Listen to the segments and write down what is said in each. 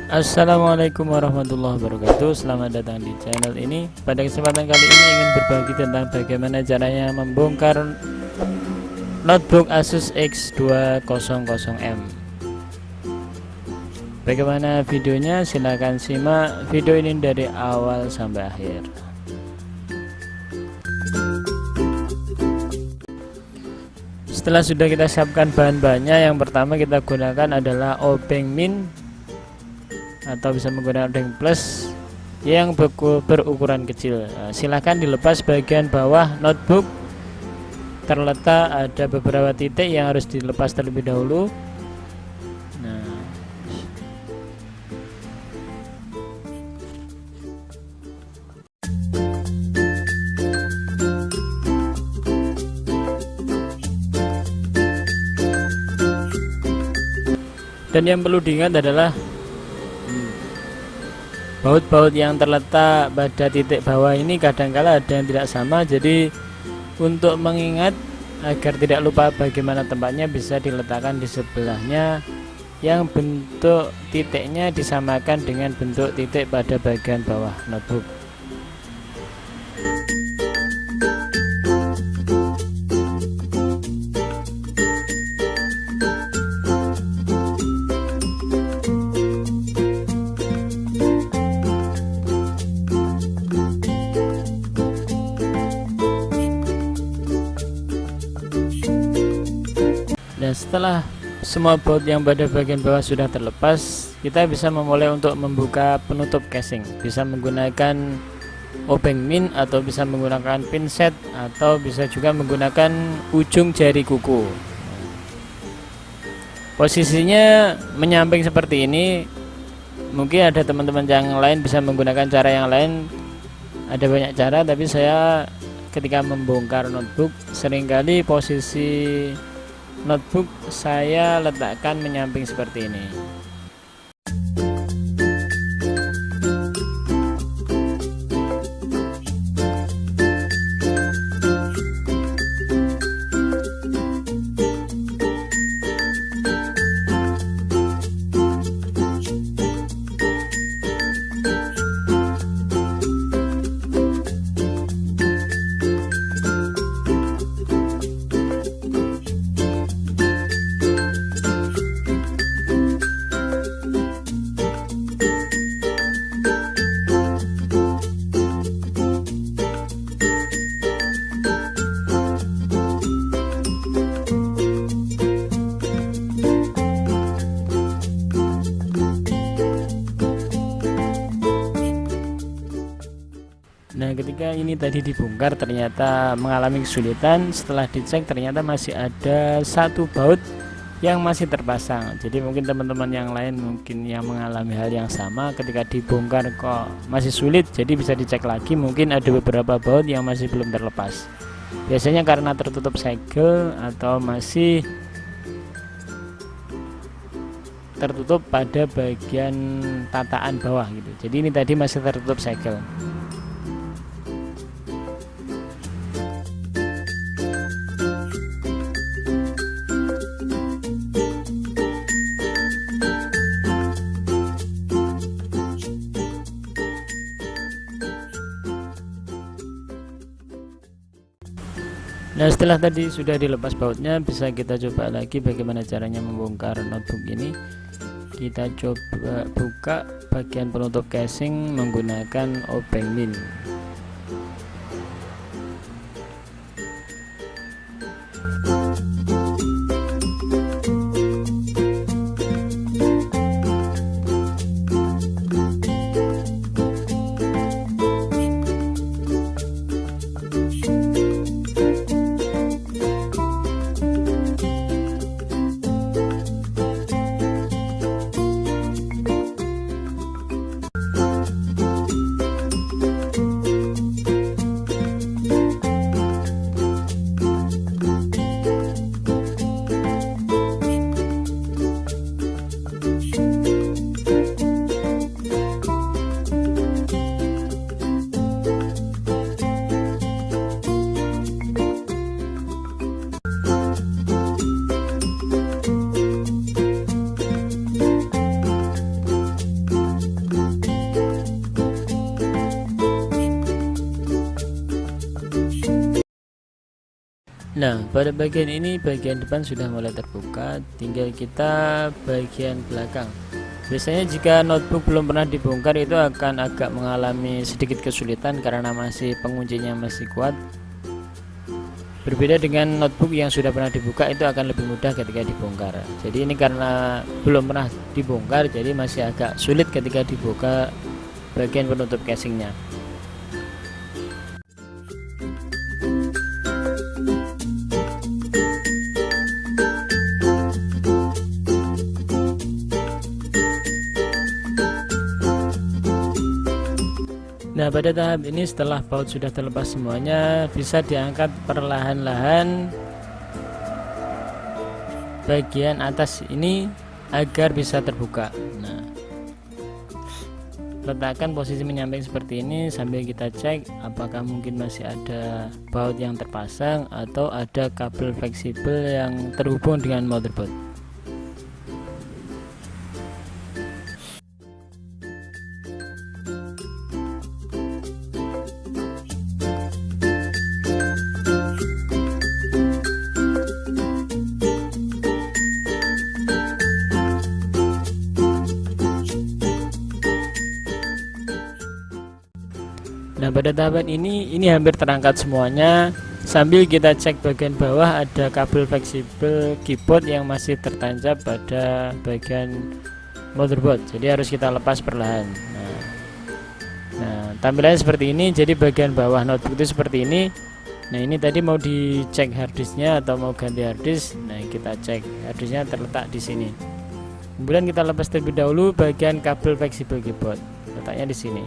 Assalamualaikum warahmatullahi wabarakatuh. Selamat datang di channel ini. Pada kesempatan kali ini ingin berbagi tentang bagaimana caranya membongkar notebook Asus X200M. Bagaimana videonya? Silahkan simak video ini dari awal sampai akhir. Setelah sudah kita siapkan bahan-bahannya, yang pertama kita gunakan adalah obeng min atau bisa menggunakan obeng plus yang berukuran kecil. Silahkan dilepas bagian bawah notebook, terletak ada beberapa titik yang harus dilepas terlebih dahulu. Dan yang perlu diingat adalah baut-baut yang terletak pada titik bawah ini kadangkala ada yang tidak sama. Jadi untuk mengingat agar tidak lupa bagaimana tempatnya, bisa diletakkan di sebelahnya yang bentuk titiknya disamakan dengan bentuk titik pada bagian bawah notebook. Dan setelah semua baut yang pada bagian bawah sudah terlepas, kita bisa memulai untuk membuka penutup casing. Bisa menggunakan obeng min atau bisa menggunakan pinset atau bisa juga menggunakan ujung jari kuku. Posisinya menyamping seperti ini. Mungkin ada teman-teman yang lain bisa menggunakan cara yang lain. Ada banyak cara, tapi saya ketika membongkar notebook seringkali posisi notebook saya letakkan menyamping seperti ini. Nah, ketika ini tadi dibongkar ternyata mengalami kesulitan. Setelah dicek ternyata masih ada satu baut yang masih terpasang. Jadi mungkin teman-teman yang lain mungkin yang mengalami hal yang sama, ketika dibongkar kok masih sulit, jadi bisa dicek lagi. Mungkin ada beberapa baut yang masih belum terlepas. Biasanya karena tertutup segel atau masih tertutup pada bagian tataan bawah gitu. Jadi ini tadi masih tertutup segel. Nah, setelah tadi sudah dilepas bautnya, bisa kita coba lagi bagaimana caranya membongkar notebook ini. Kita coba buka bagian penutup casing menggunakan obeng min. Nah, pada bagian ini bagian depan sudah mulai terbuka, tinggal kita bagian belakang. Biasanya jika notebook belum pernah dibongkar itu akan agak mengalami sedikit kesulitan karena masih penguncinya masih kuat. Berbeda dengan notebook yang sudah pernah dibuka, itu akan lebih mudah ketika dibongkar. Jadi ini karena belum pernah dibongkar, jadi masih agak sulit ketika dibuka bagian penutup casingnya. Nah, pada tahap ini setelah baut sudah terlepas semuanya, bisa diangkat perlahan-lahan bagian atas ini agar bisa terbuka. Nah, letakkan posisi menyamping seperti ini sambil kita cek apakah mungkin masih ada baut yang terpasang atau ada kabel fleksibel yang terhubung dengan motherboard. Nah, pada tahapan ini hampir terangkat semuanya. Sambil kita cek bagian bawah ada kabel fleksibel keyboard yang masih tertancap pada bagian motherboard. Jadi harus kita lepas perlahan. Nah, tampilannya seperti ini. Jadi bagian bawah notebook itu seperti ini. Nah, ini tadi mau dicek harddisknya atau mau ganti harddisk. Nah, kita cek harddisknya terletak di sini. Kemudian kita lepas terlebih dahulu bagian kabel fleksibel keyboard. Letaknya di sini.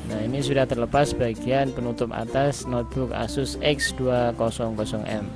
Nah, ini sudah terlepas bagian penutup atas notebook Asus X200M.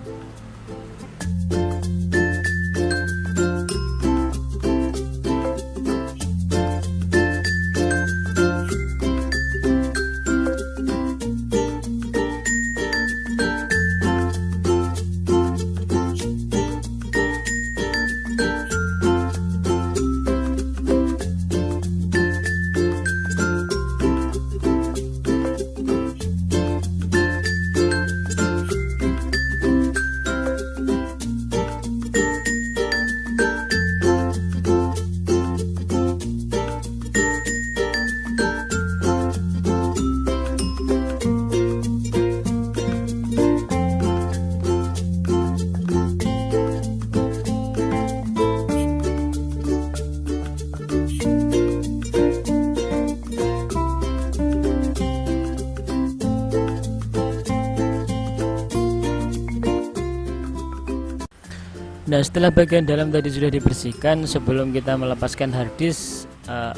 Nah, setelah bagian dalam tadi sudah dibersihkan, sebelum kita melepaskan harddisk,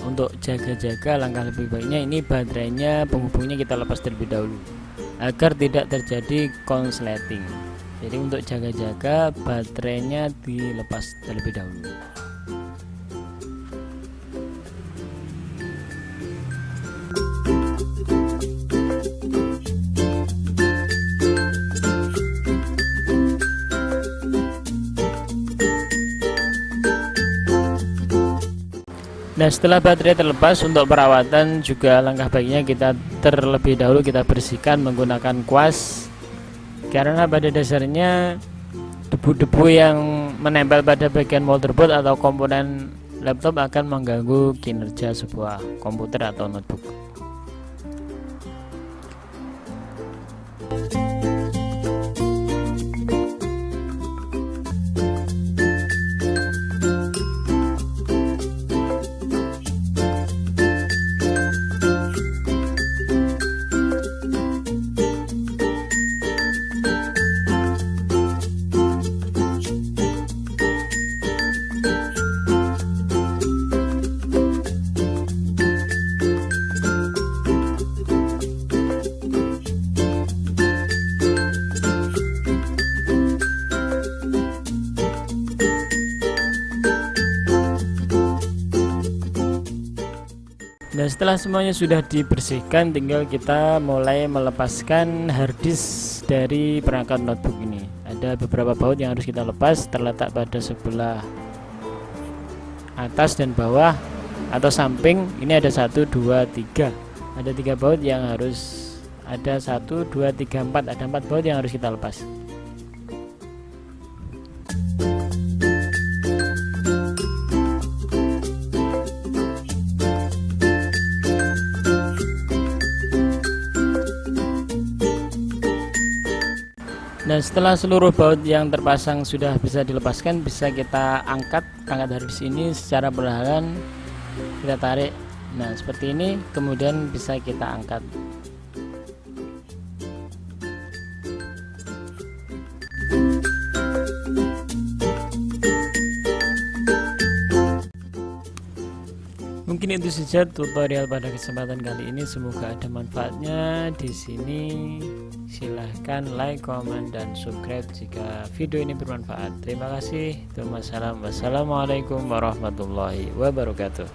untuk jaga-jaga langkah lebih baiknya ini baterainya penghubungnya kita lepas terlebih dahulu agar tidak terjadi konsleting. Jadi untuk jaga-jaga baterainya dilepas terlebih dahulu. Nah, setelah baterai terlepas, untuk perawatan juga langkah baiknya kita terlebih dahulu kita bersihkan menggunakan kuas, karena pada dasarnya debu-debu yang menempel pada bagian motherboard atau komponen laptop akan mengganggu kinerja sebuah komputer atau notebook. Nah, setelah semuanya sudah dibersihkan, tinggal kita mulai melepaskan harddisk dari perangkat notebook ini. Ada beberapa baut yang harus kita lepas, terletak pada sebelah atas dan bawah atau samping. Ini ada 1, 2, 3. Ada 3 baut yang harus ada 1 2 3 4, ada 4 baut yang harus kita lepas. Dan setelah seluruh baut yang terpasang sudah bisa dilepaskan, bisa kita angkat dari sini secara perlahan, kita tarik. Nah seperti ini, kemudian bisa kita angkat. Mungkin itu saja tutorial pada kesempatan kali ini, semoga ada manfaatnya. Di sini silahkan like, comment, dan subscribe jika video ini bermanfaat. Terima kasih. Wassalamualaikum warahmatullahi wabarakatuh.